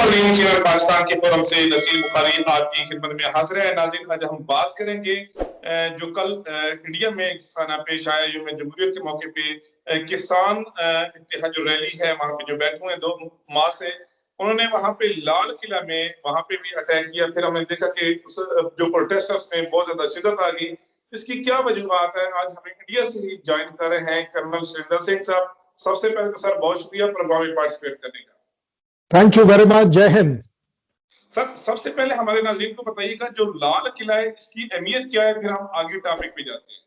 नाज़रीन, चैनल पाकिस्तान के फोरम से नसीर बुखारी आपकी खिदमत में हाजिर है। नाज़रीन, आज हम बात करेंगे जो कल इंडिया में किसाना पेश आया यौम जमहूरियत के मौके पे किसान इत्तेहाद जो रैली है वहां पे जो बैठे हुए 2 माह से, उन्होंने वहां पे लाल किला में वहां पे भी अटैक किया। फिर हमने देखा कि उस जो प्रोटेस्ट है उसमें बहुत ज्यादा शिद्दत आ गई। इसकी क्या वजूहत है, आज हमें इंडिया से ही ज्वाइन कर रहे हैं कर्नल सुरेंद्र सिंह साहब। सबसे पहले तो सर बहुत शुक्रिया प्रोग्राम में पार्टिसिपेट करने का। Thank you very much. जय हिंद। सर, सबसे पहले हमारे नाज़रीन को बताइएगा जो लाल किला है इसकी अहमियत क्या है, फिर हम आगे टॉपिक पे जाते हैं।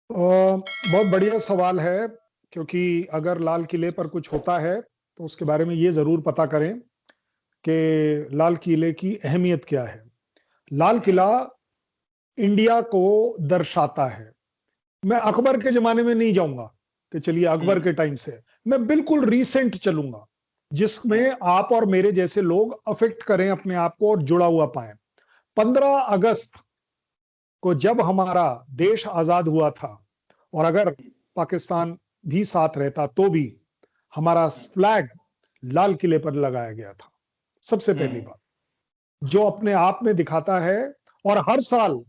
बहुत बढ़िया सवाल है, क्योंकि अगर लाल किले पर कुछ होता है तो उसके बारे में ये जरूर पता करें कि लाल किले की अहमियत क्या है। लाल किला इंडिया को दर्शाता है। मैं अकबर के जमाने में नहीं जाऊंगा कि चलिए अकबर के टाइम से, मैं बिल्कुल रीसेंट चलूंगा जिसमें आप और मेरे जैसे लोग अफेक्ट करें अपने आप को और जुड़ा हुआ पाए। 15 अगस्त को जब हमारा देश आजाद हुआ था, और अगर पाकिस्तान भी साथ रहता तो भी हमारा फ्लैग लाल किले पर लगाया गया था। सबसे पहली बात जो अपने आप में दिखाता है, और हर साल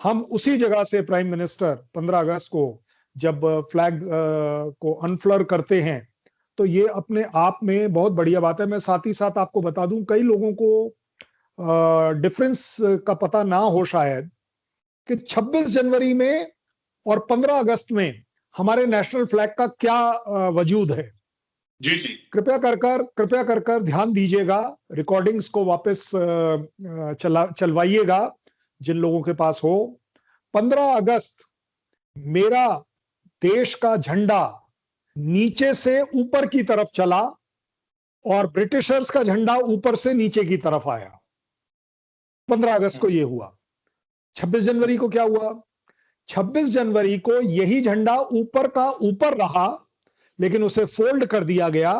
हम उसी जगह से प्राइम मिनिस्टर 15 अगस्त को जब फ्लैग को अनफ्लर करते हैं, तो ये अपने आप में बहुत बढ़िया बात है। मैं साथ ही साथ आपको बता दूं, कई लोगों को डिफरेंस का पता ना हो शायद, कि 26 जनवरी में और 15 अगस्त में हमारे नेशनल फ्लैग का क्या वजूद है। जी जी, कृपया कर कर ध्यान दीजिएगा, रिकॉर्डिंग्स को वापस चलवाइएगा जिन लोगों के पास हो। 15 अगस्त मेरा देश का झंडा नीचे से ऊपर की तरफ चला और ब्रिटिशर्स का झंडा ऊपर से नीचे की तरफ आया। 15 अगस्त को यह हुआ। 26 जनवरी को क्या हुआ? 26 जनवरी को यही झंडा ऊपर का ऊपर रहा, लेकिन उसे फोल्ड कर दिया गया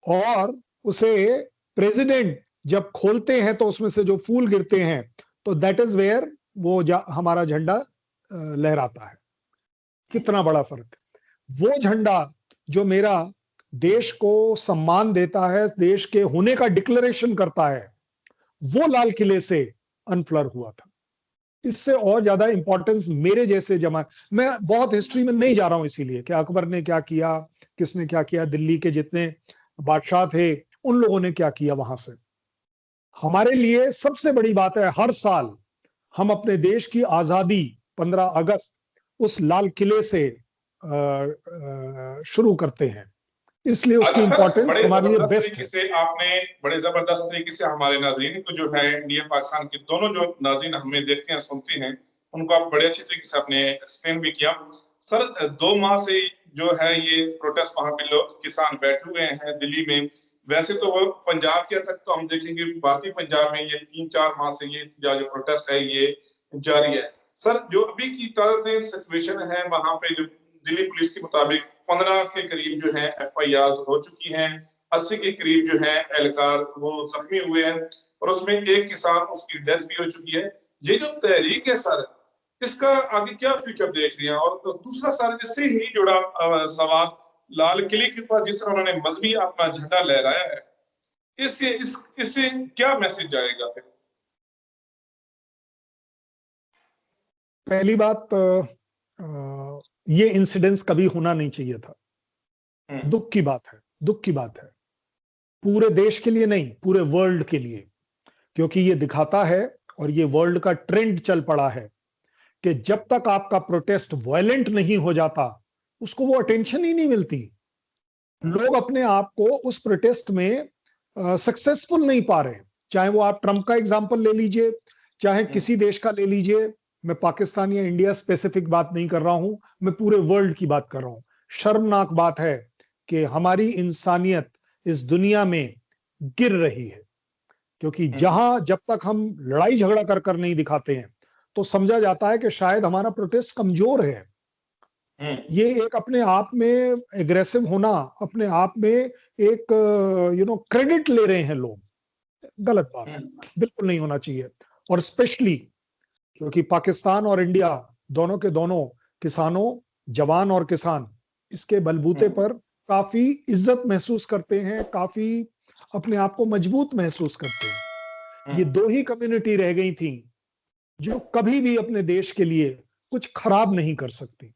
और उसे प्रेसिडेंट जब खोलते हैं तो उसमें से जो फूल गिरते हैं, तो दैट इज वेयर वो हमारा झंडा लहराता है। कितना बड़ा फर्क। वो झंडा जो मेरा देश को सम्मान देता है, देश के होने का डिक्लेरेशन करता है, वो लाल किले से अनफ्लर हुआ था। इससे और ज्यादा इंपॉर्टेंस मेरे जैसे मैं बहुत हिस्ट्री में नहीं जा रहा हूं, इसीलिए कि अकबर ने क्या किया, किसने क्या किया, दिल्ली के जितने बादशाह थे उन लोगों ने क्या किया। वहां से हमारे लिए सबसे बड़ी बात है, हर साल हम अपने देश की आजादी 15 अगस्त उस लाल किले से शुरू करते हैं, इसलिए उसकी इंपॉर्टेंस हमारे लिए बेस्ट है। आपने बड़े जबरदस्त तरीके से हमारे नाज़रीन को जो है इंडिया पाकिस्तान के दोनों जो नाज़रीन हमें देखते हैं सुनते हैं उनको आप बड़े अच्छे तरीके से आपने एक्सप्लेन भी किया। सर, 2 माह से जो है ये प्रोटेस्ट वहां पे लोग किसान बैठे हुए हैं दिल्ली में। वैसे तो वो पंजाब के तक तो हम देखेंगे भारतीय पंजाब में ये 3-4 माह से ये जो प्रोटेस्ट है ये जारी है। सर, जो अभी की ताज़ा सिचुएशन है वहां पे जो दिल्ली पुलिस के मुताबिक 15 के करीब जो है FIR हो चुकी हैं, 80 के करीब जो है एहलकार वो जख्मी हुए हैं और उसमें एक किसान उसकी डेथ भी हो चुकी है। ये जो तहरीक है सर, इसका आगे क्या फ्यूचर देख रहे हैं? और दूसरा सर, इससे ही जुड़ा सवाल, लाल किले के पास जिस तरह उन्होंने मजहबी अपना झंडा लहराया है, इससे क्या मैसेज जाएगा? फिर पहली बात, ये इंसिडेंस कभी होना नहीं चाहिए था। दुख की बात है, दुख की बात है, पूरे देश के लिए नहीं, पूरे वर्ल्ड के लिए, क्योंकि ये दिखाता है और ये वर्ल्ड का ट्रेंड चल पड़ा है कि जब तक आपका प्रोटेस्ट वायलेंट नहीं हो जाता उसको वो अटेंशन ही नहीं मिलती। लोग अपने आप को उस प्रोटेस्ट में सक्सेसफुल नहीं पा रहे। चाहे वो आप ट्रंप का एग्जांपल ले लीजिए, चाहे किसी देश का ले लीजिए। मैं पाकिस्तान या इंडिया स्पेसिफिक बात नहीं कर रहा हूं, मैं पूरे वर्ल्ड की बात कर रहा हूं। शर्मनाक बात है कि हमारी इंसानियत इस दुनिया में गिर रही है, क्योंकि जब तक हम लड़ाई झगड़ा कर कर नहीं दिखाते हैं तो समझा जाता है कि शायद हमारा प्रोटेस्ट कमजोर है। ये एक अपने आप में एग्रेसिव होना, अपने आप में एक क्रेडिट ले रहे हैं लोग, गलत बात है, बिल्कुल नहीं होना चाहिए। और स्पेशली क्योंकि पाकिस्तान और इंडिया दोनों के दोनों किसानों, जवान और किसान, इसके बलबूते पर काफी इज्जत महसूस करते हैं, काफी अपने आप को मजबूत महसूस करते हैं। ये दो ही कम्युनिटी रह गई थी जो कभी भी अपने देश के लिए कुछ खराब नहीं कर सकती।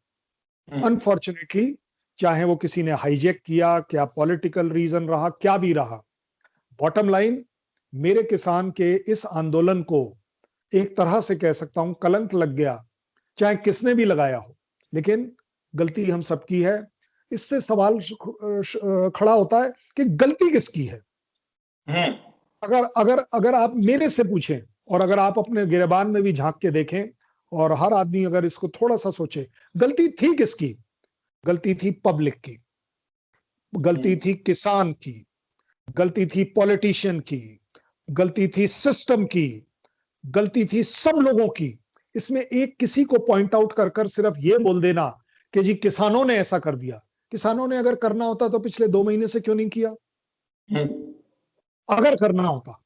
अनफॉर्चुनेटली, चाहे वो किसी ने हाईजैक किया, क्या पॉलिटिकल रीजन रहा, क्या भी रहा, बॉटम लाइन, मेरे किसान के इस आंदोलन को एक तरह से कह सकता हूं कलंक लग गया, चाहे किसने भी लगाया हो, लेकिन गलती हम सबकी है। इससे सवाल खड़ा होता है कि गलती किसकी है। अगर अगर अगर आप मेरे से पूछें और अगर आप अपने गिरबान में भी झांक के देखें और हर आदमी अगर इसको थोड़ा सा सोचे, गलती थी किसकी? गलती थी पब्लिक की, गलती थी किसान की, गलती थी पॉलिटिशियन की, गलती थी सिस्टम की, गलती थी सब लोगों की। इसमें एक किसी को पॉइंट आउट कर कर सिर्फ ये बोल देना कि जी किसानों ने ऐसा कर दिया, किसानों ने अगर करना होता तो पिछले 2 महीने से क्यों नहीं किया? अगर करना होता,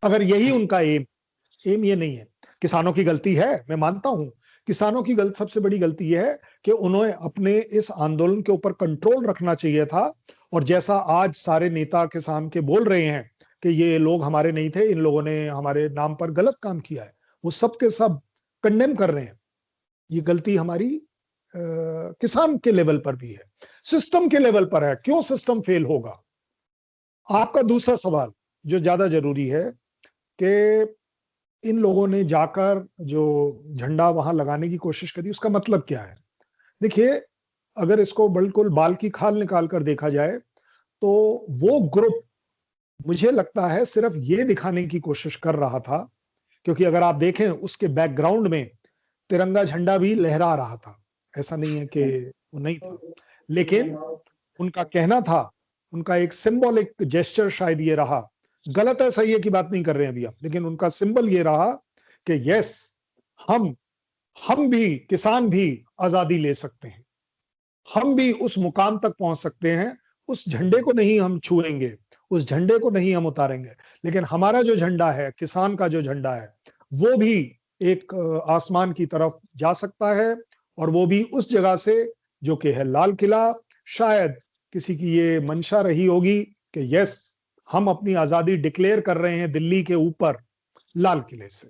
अगर यही उनका एम ये नहीं है। किसानों की गलती है, मैं मानता हूं। किसानों की सबसे बड़ी गलती यह है कि उन्हें अपने इस आंदोलन के ऊपर कंट्रोल रखना चाहिए था। और जैसा आज सारे नेता किसान के बोल रहे हैं कि ये लोग हमारे नहीं थे, इन लोगों ने हमारे नाम पर गलत काम किया है, वो सब के सब कंडेम कर रहे हैं। ये गलती हमारी किसान के लेवल पर भी है, सिस्टम के लेवल पर है। क्यों सिस्टम फेल होगा? आपका दूसरा सवाल जो ज्यादा जरूरी है कि इन लोगों ने जाकर जो झंडा वहां लगाने की कोशिश करी, उसका मतलब क्या है? देखिए, अगर इसको बिल्कुल बाल की खाल निकाल कर देखा जाए तो वो ग्रुप, मुझे लगता है, सिर्फ ये दिखाने की कोशिश कर रहा था, क्योंकि अगर आप देखें उसके बैकग्राउंड में तिरंगा झंडा भी लहरा रहा था, ऐसा नहीं है कि वो नहीं था, लेकिन उनका कहना था, उनका एक सिंबॉलिक जेस्चर शायद ये रहा, गलत है सही है की बात नहीं कर रहे हैं अभी आप, लेकिन उनका सिंबल ये रहा कि यस, हम भी, किसान भी आजादी ले सकते हैं, हम भी उस मुकाम तक पहुंच सकते हैं। उस झंडे को नहीं हम छुएंगे, उस झंडे को नहीं हम उतारेंगे, लेकिन हमारा जो झंडा है, किसान का जो झंडा है, वो भी एक आसमान की तरफ जा सकता है, और वो भी उस जगह से जो कि है लाल किला। शायद किसी की ये मंशा रही होगी कि यस, हम अपनी आजादी डिक्लेयर कर रहे हैं दिल्ली के ऊपर लाल किले से,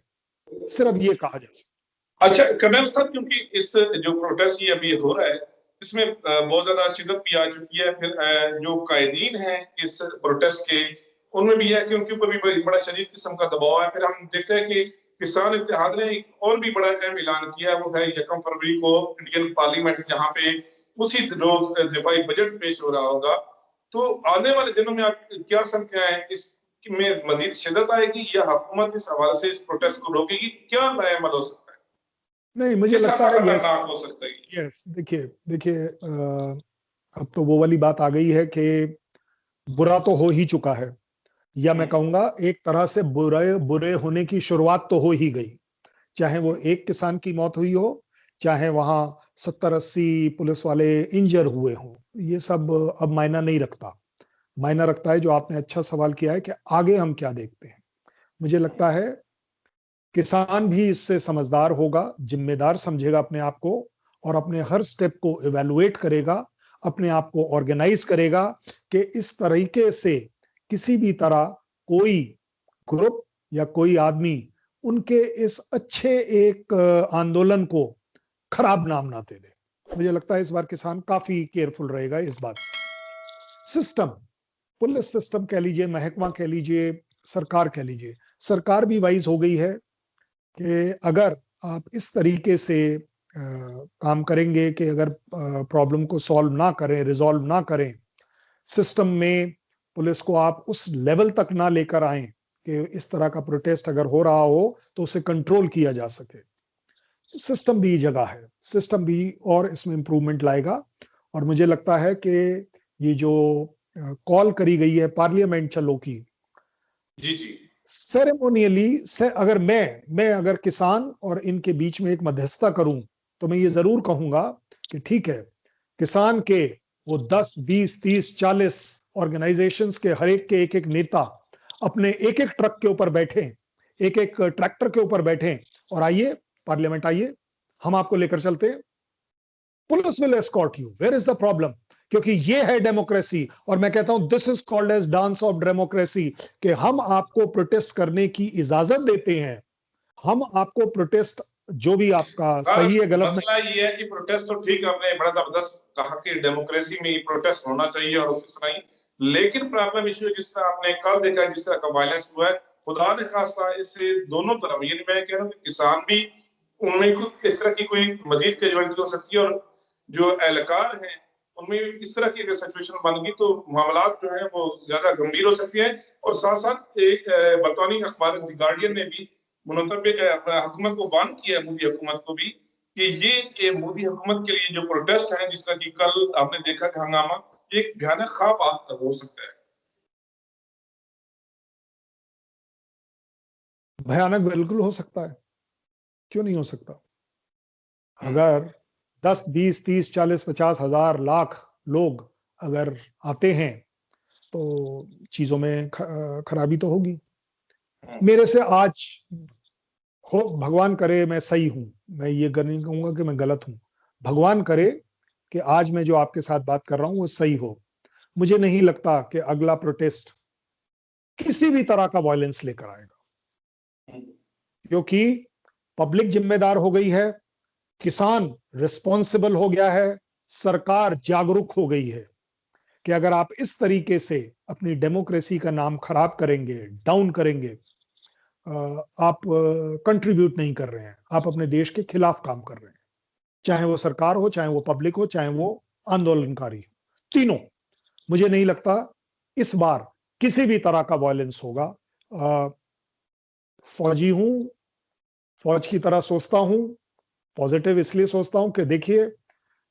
सिर्फ ये कहा जा सकता। अच्छा कर्नल साहब, क्योंकि इस जो प्रोटेस्ट ये अभी हो रहा है, इसमें बहुत ज्यादा शिद्दत भी आ चुकी है, फिर जो कायदीन हैं इस प्रोटेस्ट के, उनमें भी है कि उनके ऊपर भी बड़ा शदीद किस्म का दबाव है। फिर हम देखते हैं कि किसान इत्तेहाद ने एक और भी बड़ा अहम ऐलान किया है, वो है 1 फरवरी को इंडियन पार्लियामेंट, जहाँ पे उसी रोज दिफाई बजट पेश हो रहा होगा। तो आने वाले दिनों में आप क्या समझते हैं, इसमें मजीद शिद्दत आएगी या हुकूमत इस हवाले से इस प्रोटेस्ट को रोकेगी? क्या लाएमल हो सकता है? नहीं, मुझे लगता है यस, हो सकता है। यस, देखिए देखिए, अब तो वो वाली बात आ गई है कि बुरा तो हो ही चुका है, या मैं कहूंगा एक तरह से बुरे बुरे होने की शुरुआत तो हो ही गई। चाहे वो एक किसान की मौत हुई हो, चाहे वहां 70-80 पुलिस वाले इंजर हुए हों, ये सब अब मायना नहीं रखता। मायना रखता है, जो आपने अच्छा सवाल किया है, कि आगे हम क्या देखते हैं। मुझे लगता है किसान भी इससे समझदार होगा, जिम्मेदार समझेगा अपने आप को, और अपने हर स्टेप को इवेलुएट करेगा, अपने आप को ऑर्गेनाइज करेगा कि इस तरीके से किसी भी तरह कोई ग्रुप या कोई आदमी उनके इस अच्छे एक आंदोलन को खराब नाम ना दे दे। मुझे लगता है इस बार किसान काफी केयरफुल रहेगा इस बात से। सिस्टम, पुलिस सिस्टम कह लीजिए, महकमा कह लीजिए, सरकार कह लीजिए, सरकार भी वाइज हो गई है कि अगर आप इस तरीके से काम करेंगे कि अगर प्रॉब्लम को सॉल्व ना करें, रिजॉल्व ना करें, सिस्टम में पुलिस को आप उस लेवल तक ना लेकर आए कि इस तरह का प्रोटेस्ट अगर हो रहा हो तो उसे कंट्रोल किया जा सके। सिस्टम भी जगह है, सिस्टम भी और इसमें इंप्रूवमेंट लाएगा। और मुझे लगता है कि ये जो कॉल करी गई है पार्लियामेंट चलो की, जी जी, सेरेमोनियली से अगर मैं अगर किसान और इनके बीच में एक मध्यस्थता करूं, तो मैं ये जरूर कहूंगा कि ठीक है, किसान के वो 10, 20, 30, 40 ऑर्गेनाइजेशंस के हर एक के एक नेता अपने एक ट्रक के ऊपर बैठे, एक ट्रैक्टर के ऊपर बैठे, और आइए पार्लियामेंट, आइए हम आपको लेकर चलते हैं, police will escort you, where is the problem? क्योंकि ये है डेमोक्रेसी। और मैं कहता हूं this is called as dance of democracy, कि हम आपको प्रोटेस्ट करने की इजाजत देते हैं, हम आपको प्रोटेस्ट जो भी आपका हाँ, सही है गलत में। मसला ये है कि प्रोटेस्ट तो ठीक, आपने बड़ा जबरदस्त कहा कि डेमोक्रेसी में प्रोटेस्ट होना चाहिए और उसकी सुनाई, लेकिन प्रॉब्लम इश्यू जिस तरह आपने कल देखा, जिस तरह का वायलेंस हुआ है, खुदा ने खास्ता इससे दोनों तरफ, ये मैं कह रहा हूँ कि किसान भी, उनमें कुछ इस तरह की कोई मजीद कैजुअलिटी हो सकती है, और जो एहलकार हैं उनमें इस तरह की अगर सिचुएशन बन गई तो मामला जो है वो ज्यादा गंभीर हो सकती है। और साथ साथ एक बरतानी अखबार द गार्डियन ने भी मुनतबिक हुकूमत को वार्न किया है, मोदी हुकूमत को भी, कि ये मोदी हुकूमत के लिए जो प्रोटेस्ट है, जिस तरह की कल आपने देखा कि हंगामा, ये एक भयानक ख्वाब हो सकता है। भयानक बिल्कुल हो सकता है, क्यों नहीं हो सकता। अगर 10, 20, 30, 40, 50, हजार, लाख लोग अगर आते हैं तो चीजों में खराबी तो होगी। मेरे से आज हो, भगवान करे मैं सही हूं, मैं ये नहीं कहूंगा कि मैं गलत हूं, भगवान करे कि आज मैं जो आपके साथ बात कर रहा हूं वो सही हो। मुझे नहीं लगता कि अगला प्रोटेस्ट किसी भी तरह का वायलेंस लेकर आएगा, क्योंकि पब्लिक जिम्मेदार हो गई है, किसान रिस्पॉन्सिबल हो गया है, सरकार जागरूक हो गई है कि अगर आप इस तरीके से अपनी डेमोक्रेसी का नाम खराब करेंगे, डाउन करेंगे, आप कंट्रीब्यूट नहीं कर रहे हैं, आप अपने देश के खिलाफ काम कर रहे हैं, चाहे वो सरकार हो, चाहे वो पब्लिक हो, चाहे वो आंदोलनकारी हो, तीनों। मुझे नहीं लगता इस बार किसी भी तरह का वायलेंस होगा। फौजी हूं, फौज की तरह सोचता हूं, पॉजिटिव इसलिए सोचता हूं कि देखिए,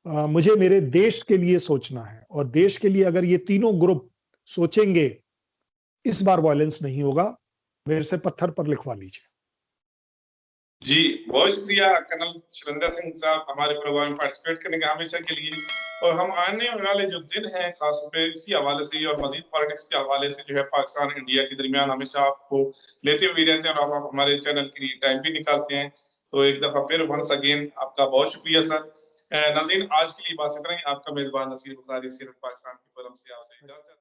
मुझे मेरे देश के लिए सोचना है, और देश के लिए अगर ये तीनों ग्रुप सोचेंगे, इस बार वायलेंस नहीं होगा। मेरे से पत्थर पर लिखवा लीजिए। जी, बहुत शुक्रिया कर्नल शैलेंद्र सिंह साहब हमारे प्रोग्राम में पार्टिसिपेट करने के हमेशा के लिए। और हम आने वाले जो दिन हैं, खासतौर पे इसी हवाले से और मजीद पॉलिटिक्स के हवाले से जो है पाकिस्तान इंडिया के दरमियान, हमेशा आपको लेते हुए रहते हैं, और आप हमारे चैनल के लिए टाइम भी निकालते हैं। तो एक दफा फिर वंस अगेन आपका बहुत शुक्रिया सर। नाज़रीन, आज के लिए बस इतना ही। आपका मेजबान नसीर बुखारी, सीरत पाकिस्तान के फोरम से आपसे इजाजत।